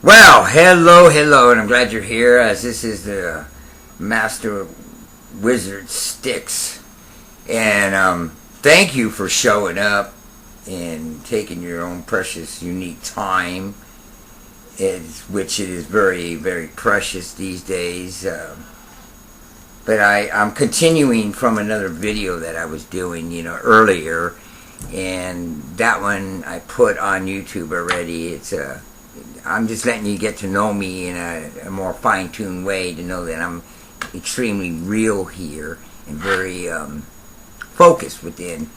Well, hello, and I'm glad you're here, as this is the Master Wizzard Sticks. And thank you for showing up and taking your own precious, unique time, which it is very, very precious these days. But I'm continuing from another video that I was doing, earlier, and that one I put on YouTube already. I'm just letting you get to know me in a more fine-tuned way, to know that I'm extremely real here and very focused within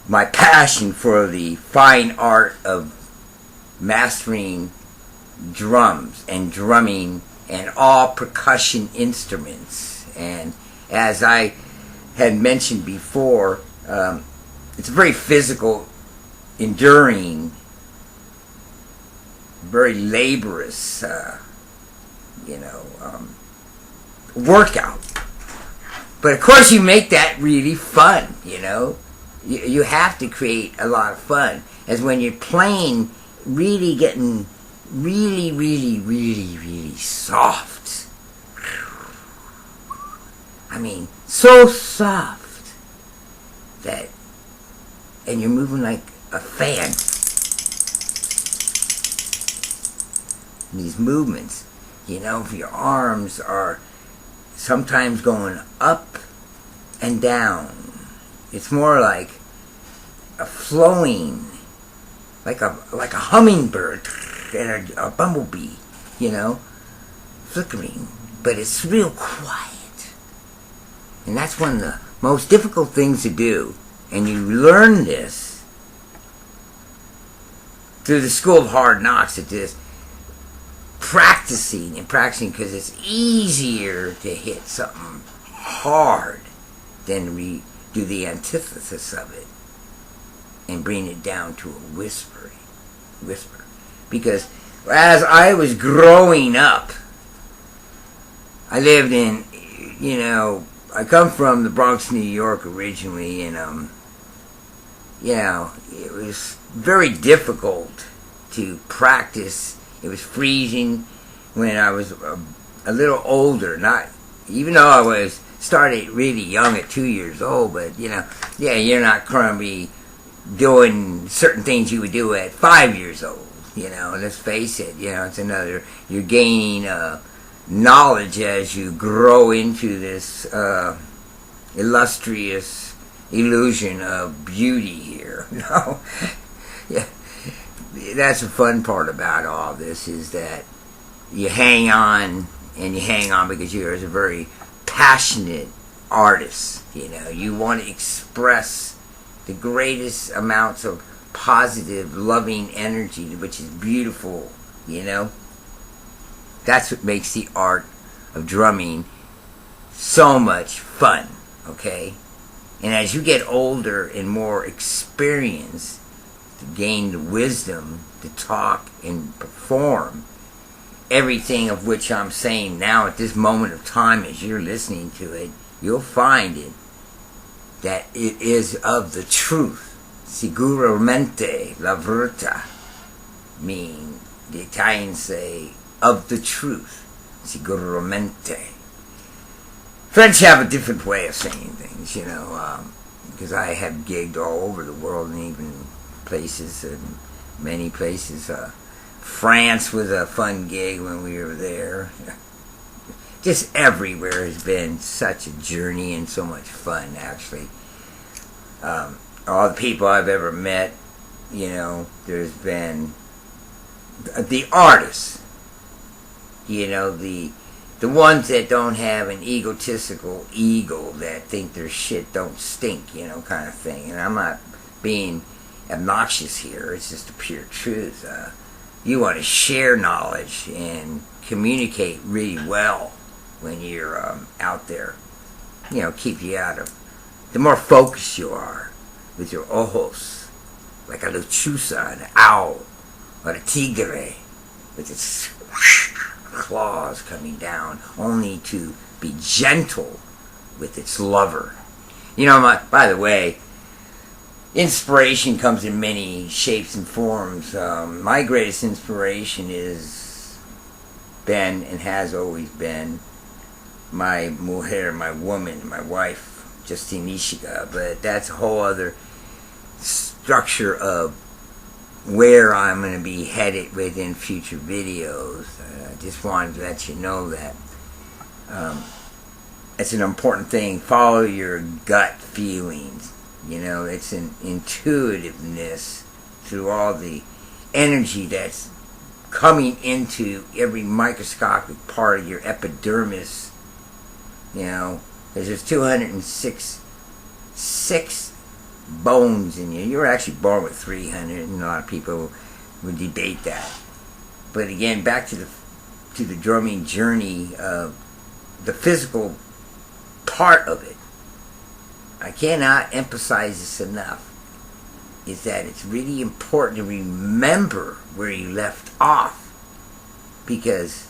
my passion for the fine art of mastering drums and drumming and all percussion instruments. And as I had mentioned before, it's a very physical, enduring, very laborious, workout. But of course you make that really fun, You have to create a lot of fun. As when you're playing, really getting really, really, really, really soft. I mean, so soft that, and you're moving like a fan. These movements, your arms are sometimes going up and down. It's more like a flowing, like a hummingbird and a bumblebee, flickering. But it's real quiet. And that's one of the most difficult things to do. And you learn this through the school of hard knocks. At this practicing because it's easier to hit something hard than do the antithesis of it and bring it down to a whisper. Because as I was growing up, I lived in, I come from the Bronx, New York originally, and it was very difficult to practice. It was freezing when I was a little older. Not even though I was started really young at 2 years old, but you're not going to be doing certain things you would do at 5 years old. Let's face it. It's another. You're gaining knowledge as you grow into this illustrious illusion of beauty here. Yeah. That's the fun part about all this, is that you hang on because you're a very passionate artist. You want to express the greatest amounts of positive, loving energy, which is beautiful. That's what makes the art of drumming so much fun. Okay, and as you get older and more experienced, to gain the wisdom to talk and perform everything of which I'm saying now at this moment of time, as you're listening to it, you'll find that it is of the truth. Sicuramente la verità, mean the Italians say of the truth. Sicuramente. French have a different way of saying things, because I have gigged all over the world, and even many places. France was a fun gig when we were there. Just everywhere has been such a journey and so much fun, actually. All the people I've ever met, there's been the artists, the ones that don't have an egotistical ego, that think their shit don't stink, kind of thing. And I'm not being obnoxious here. It's just the pure truth. You want to share knowledge and communicate really well when you're out there. Keep you out of. The more focused you are with your ojos, like a lechuza, an owl, or a tigre, with its claws coming down, only to be gentle with its lover. By the way, inspiration comes in many shapes and forms. My greatest inspiration is been and has always been my mujer, my woman, my wife, JUSTEENNE'SHE'KA. But that's a whole other structure of where I'm going to be headed within future videos. I just wanted to let you know that it's an important thing. Follow your gut feelings. You know, it's an intuitiveness through all the energy that's coming into every microscopic part of your epidermis. You know, there's 206 bones in you. You're actually born with 300, and a lot of people would debate that. But again, back to the drumming journey, the physical part of it, I cannot emphasize this enough, is that it's really important to remember where you left off, because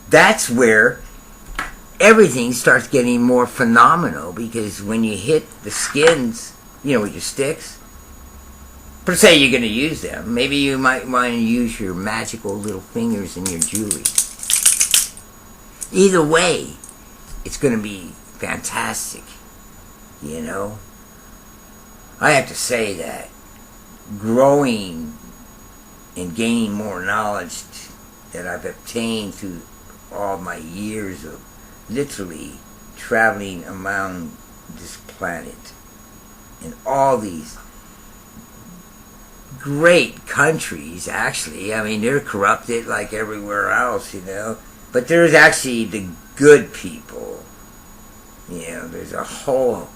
that's where everything starts getting more phenomenal. Because when you hit the skins, you know, with your sticks, per se you're going to use them. Maybe you might want to use your magical little fingers in your jewelry. Either way, it's going to be fantastic, you know. I have to say that growing and gaining more knowledge that I've obtained through all my years of literally traveling around this planet in all these great countries, actually. I mean, they're corrupted like everywhere else, you know, but there's actually the good people. You know, there's a whole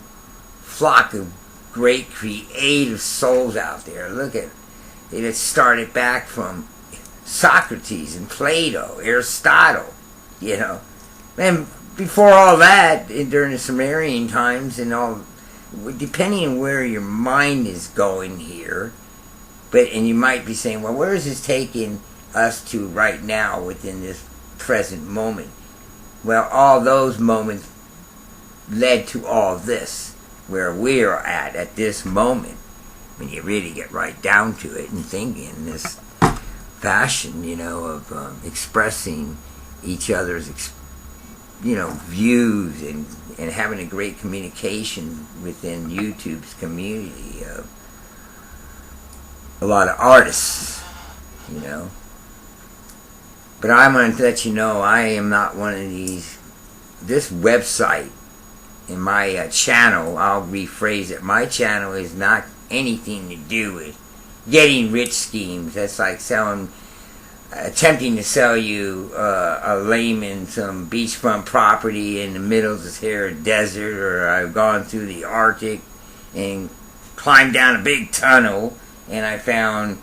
flock of great creative souls out there. Look at it. It started back from Socrates and Plato, Aristotle, you know. And before all that, during the Sumerian times and all, depending on where your mind is going here, and you might be saying, well, where is this taking us to right now within this present moment? Well, all those moments led to all this, where we're at this moment, when you really get right down to it and think in this fashion, you know, of expressing each other's views and having a great communication within YouTube's community of a lot of artists, you know. But I'm going to let you know, I am not one of these. This website in my channel, I'll rephrase it, my channel is not anything to do with getting rich schemes. That's like attempting to sell you a layman some beachfront property in the middle of this here desert, or I've gone through the Arctic and climbed down a big tunnel and I found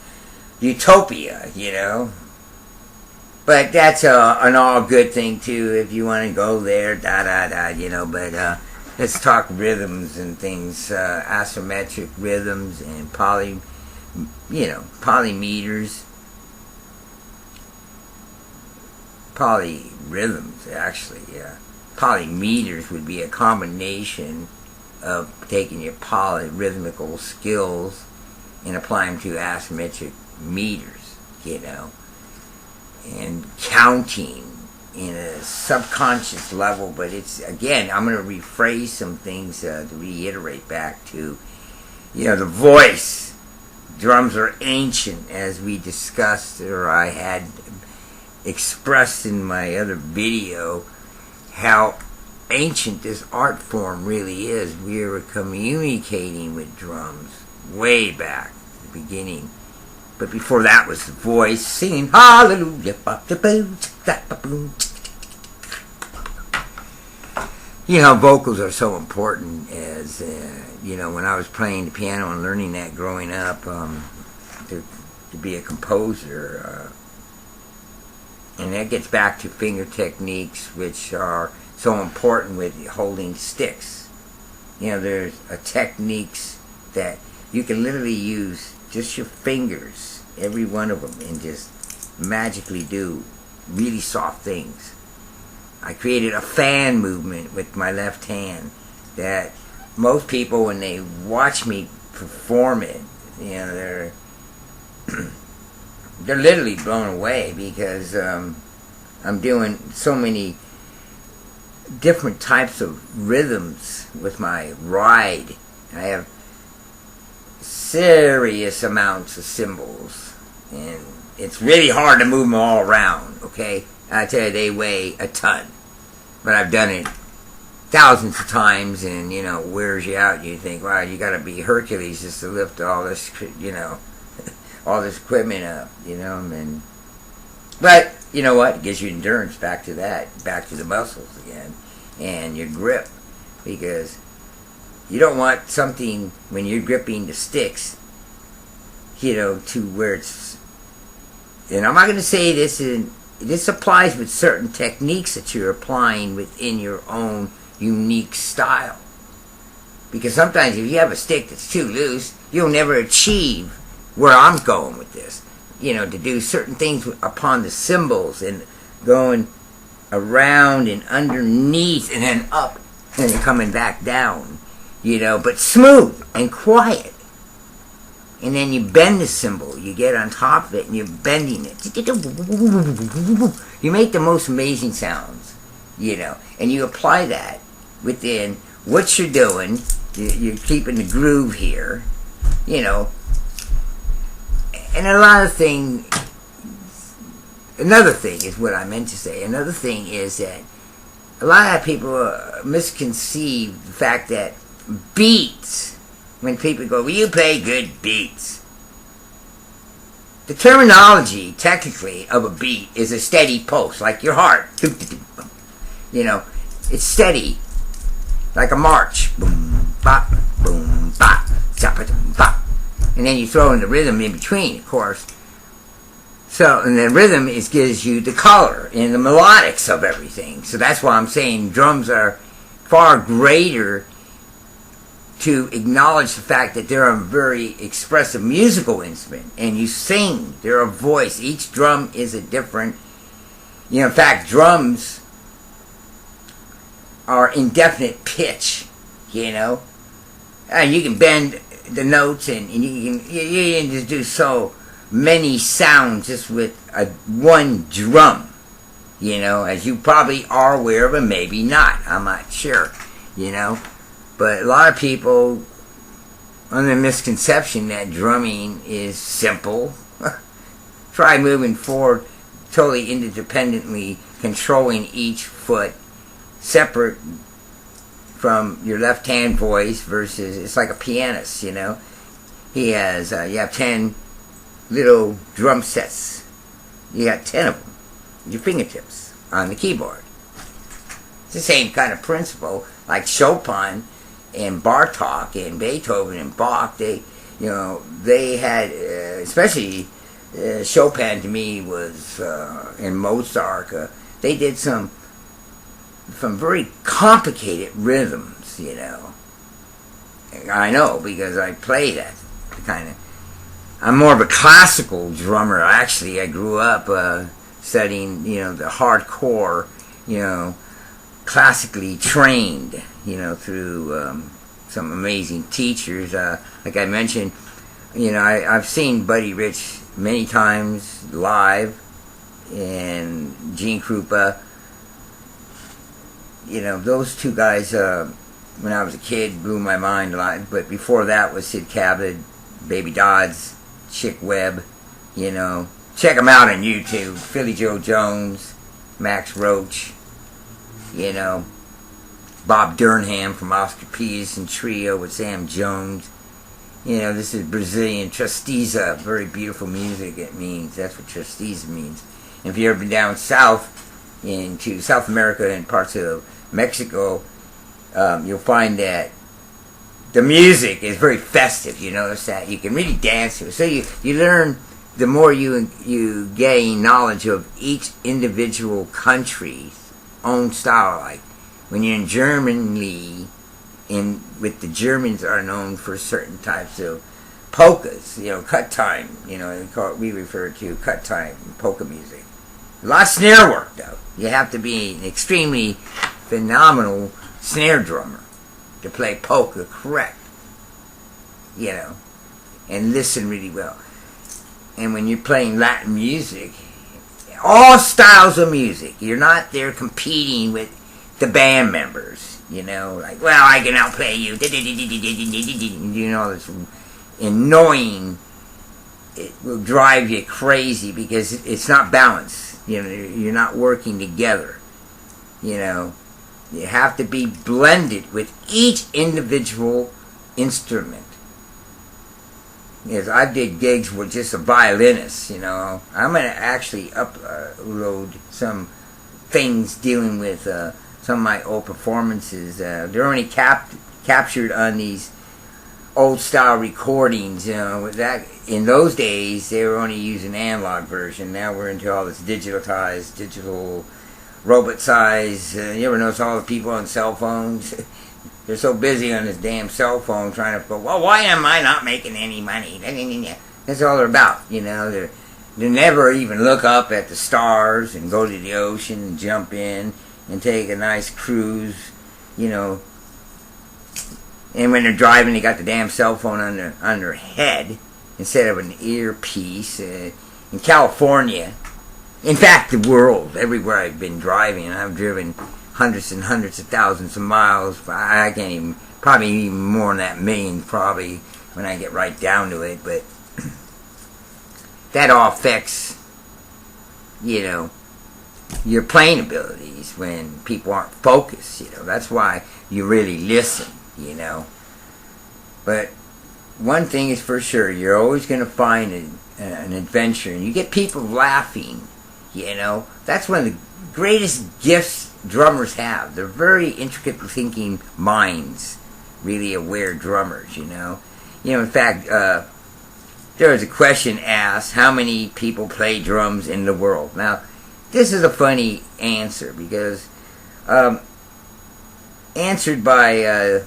utopia, you know. But that's an all good thing too, if you want to go there, you know. But let's talk rhythms and things, asymmetric rhythms and polymeters. Polyrhythms, actually, yeah. Polymeters would be a combination of taking your polyrhythmical skills and applying them to asymmetric meters, you know, and counting in a subconscious level. But it's, again, I'm going to rephrase some things to reiterate back to, you know, the voice. Drums are ancient, as we discussed, or I had expressed in my other video, how ancient this art form really is. We were communicating with drums way back at the beginning. But before that was the voice singing hallelujah. You know, vocals are so important, as you know, when I was playing the piano and learning that growing up, to be a composer, and that gets back to finger techniques, which are so important with holding sticks. You know, there's techniques that you can literally use just your fingers, every one of them, and just magically do really soft things. I created a fan movement with my left hand that most people, when they watch me perform it, you know, they're literally blown away because I'm doing so many different types of rhythms with my ride. I have serious amounts of cymbals, and it's really hard to move them all around, okay? I tell you, they weigh a ton, but I've done it thousands of times, and, you know, wears you out. You think, wow, you gotta be Hercules just to lift all this, you know, all this equipment up, you know, and but you know what? It gives you endurance, back to that, back to the muscles again, and your grip, because you don't want something when you're gripping the sticks, you know, to where it's, and I'm not going to say this applies with certain techniques that you're applying within your own unique style, because sometimes if you have a stick that's too loose, you'll never achieve where I'm going with this, you know, to do certain things upon the cymbals and going around and underneath and then up and then coming back down, you know, but smooth and quiet. And then you bend the cymbal, you get on top of it and you're bending it. You make the most amazing sounds, you know, and you apply that within what you're doing. You're keeping the groove here, you know. And a lot of things, another thing is what I meant to say. Another thing is that a lot of people misconceive the fact that beats, when people go, well, you play good beats. The terminology, technically, of a beat is a steady pulse, like your heart. You know, it's steady, like a march. Boom, bop, boom, bop, zappa, bop. And then you throw in the rhythm in between, of course. So, and the rhythm gives you the color and the melodics of everything. So that's why I'm saying drums are far greater to acknowledge the fact that they're a very expressive musical instrument. And you sing, they're a voice. Each drum is a different, you know, in fact, drums are indefinite pitch, you know. And you can bend the notes, and you can just do so many sounds just with one drum, you know, as you probably are aware of, and maybe not, I'm not sure, you know. But a lot of people under the misconception that drumming is simple. Try moving forward totally independently, controlling each foot separate from your left hand voice versus, it's like a pianist, you know. He has, you have 10 little drum sets. You got 10 of them, your fingertips on the keyboard. It's the same kind of principle, like Chopin and Bartok and Beethoven and Bach. They, you know, they had, especially Chopin to me was, and Mozart, they did some very complicated rhythms, you know. I know, because I play that kind of. I'm more of a classical drummer, actually. I grew up studying, you know, the hardcore, you know, classically trained, you know, through some amazing teachers. Like I mentioned, you know, I've seen Buddy Rich many times live, and Gene Krupa. You know, those two guys, when I was a kid, blew my mind a lot. But before that was Sid Cabinet, Baby Dodds, Chick Webb, you know. Check them out on YouTube. Philly Joe Jones, Max Roach, you know. Bob Durham from Oscar Peterson Trio with Sam Jones. You know, this is Brazilian Tristeza, very beautiful music, it means. That's what Tristeza means. And if you've ever been down south, into South America and parts of Mexico, you'll find that the music is very festive. You notice that you can really dance to it. So you learn, the more you gain knowledge of each individual country's own style. Like when you're in Germany, with the Germans are known for certain types of polkas, you know, cut time. You know, we refer to cut time polka music. A lot of snare work, though. You have to be an extremely phenomenal snare drummer to play polka correct. you know, and listen really well. And when you're playing Latin music, all styles of music, you're not there competing with the band members, you know, like, well, I can outplay you, you know, this annoying, it will drive you crazy because it's not balanced, you know, you're not working together, you know, you have to be blended with each individual instrument. Yes, I did gigs with just a violinist, you know. I'm going to actually upload some things dealing with some of my old performances. They're only captured on these old style recordings, you know. That in those days, they were only using analog version. Now we're into all this digitalized, digital robot size. You ever notice all the people on cell phones? They're so busy on this damn cell phone trying to go, well, why am I not making any money? That's all they're about, you know. They never even look up at the stars and go to the ocean and jump in and take a nice cruise, you know. And when they're driving, they got the damn cell phone on their head instead of an earpiece. In California, in fact, the world, everywhere I've been driving, I've driven hundreds and hundreds of thousands of miles. I can't even, probably even more than that, million probably when I get right down to it. But that all affects, you know, your playing abilities when people aren't focused, you know. That's why you really listen, you know. But one thing is for sure, you're always going to find an adventure, and you get people laughing, you know. That's one of the greatest gifts drummers have. They're very intricate thinking minds, really aware drummers, you know. You know, in fact, there was a question asked, how many people play drums in the world? Now, this is a funny answer because answered by, it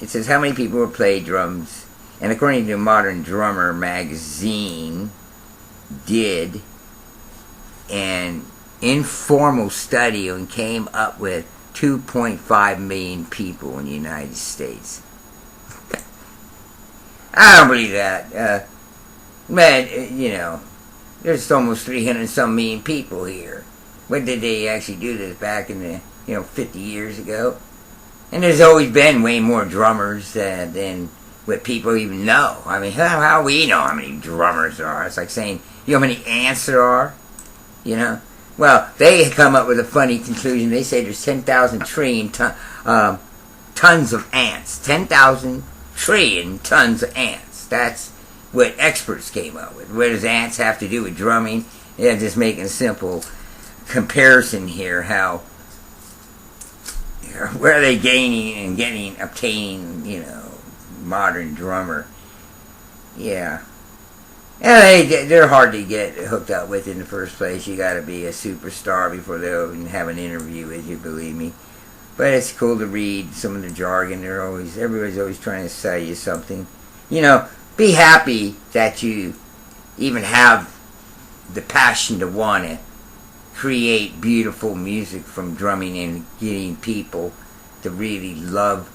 says how many people play drums, and according to Modern Drummer magazine, did an informal study and came up with 2.5 million people in the United States. I don't believe that. Man, you know, there's almost 300 some million people here. When did they actually do this? Back in the, 50 years ago? And there's always been way more drummers than what people even know. I mean, how we know how many drummers there are? It's like saying, you know how many ants there are? You know? Well, they come up with a funny conclusion. They say there's 10,000 trillion tons of ants. 10,000 trillion tons of ants. That's what experts came up with. What does ants have to do with drumming? Yeah, just making a simple comparison here. How, where are they gaining and obtaining, modern drummer? Yeah. Yeah, they're hard to get hooked up with in the first place. You got to be a superstar before they'll even have an interview with you, believe me. But it's cool to read some of the jargon. Everybody's always trying to sell you something. Be happy that you even have the passion to want to create beautiful music from drumming and getting people to really love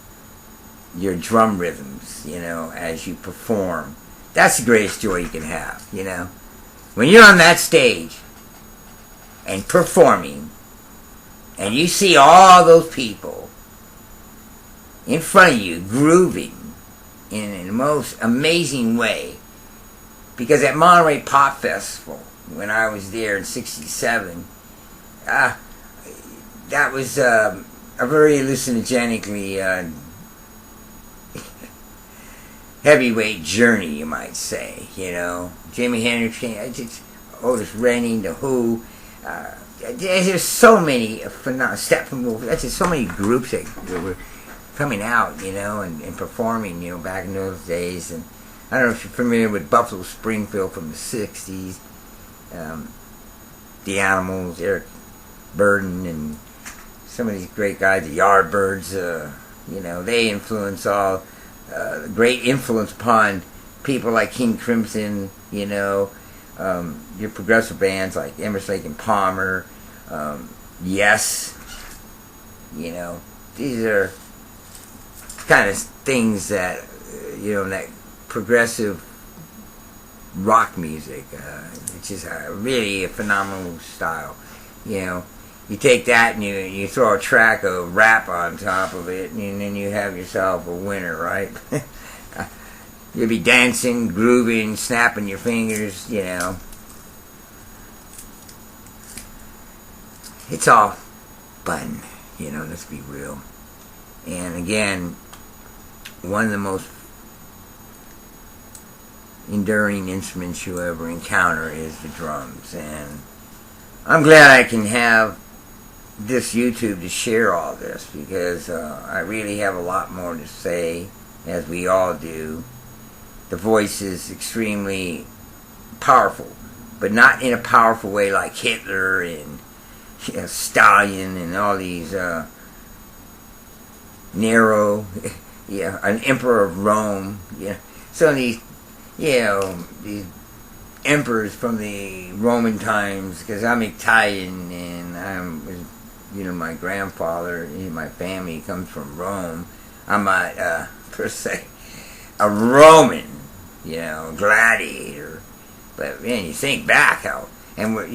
your drum rhythms, as you perform. That's the greatest joy you can have, When you're on that stage and performing and you see all those people in front of you grooving in the most amazing way. Because at Monterey Pop Festival, when I was there in '67, that was a very hallucinogenically heavyweight journey, you might say. Jimi Hendrix, Otis Redding, The Who. There's so many Steppenwolf. That's just so many groups that were coming out, and performing, back in those days. And I don't know if you're familiar with Buffalo Springfield from the '60s. The Animals, Eric Burden, and some of these great guys, the Yardbirds. They influence all. Great influence upon people like King Crimson, your progressive bands like Emerson, Lake and Palmer, Yes, these are kind of things that, that progressive rock music, which is really a phenomenal style. You know, you take that and you throw a track of rap on top of it, and then you have yourself a winner, right? You'll be dancing, grooving, snapping your fingers, you know. It's all fun, you know, let's be real. And again, one of the most enduring instruments you ever encounter is the drums. And I'm glad I can have this YouTube to share all this, because I really have a lot more to say, as we all do. The voice is extremely powerful, but not in a powerful way like Hitler and Stalin and all these Nero, an emperor of Rome. Some of these, these emperors from the Roman times, because I'm Italian and my grandfather, my family comes from Rome. I'm not per se a Roman, gladiator, but man, you think back how, and we're,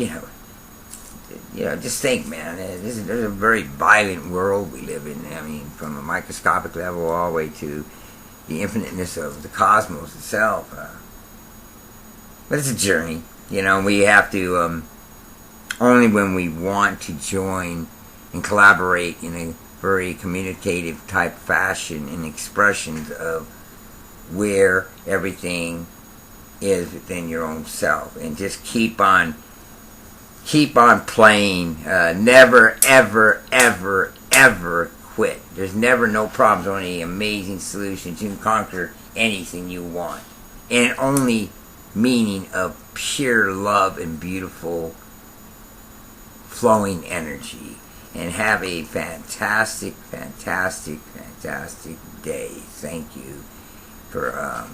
just think, man, there's a very violent world we live in. I mean, from a microscopic level all the way to the infiniteness of the cosmos itself. But it's a journey, we have to, only when we want to join and collaborate in a very communicative type fashion in expressions of where everything is within your own self, and just keep on playing. Never, ever, ever, ever quit. There's never no problems, only amazing solutions. You can conquer anything you want, and only meaning of pure love and beautiful flowing energy. And have a fantastic, fantastic, fantastic day. Thank you for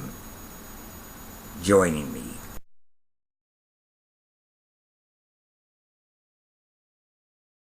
joining me.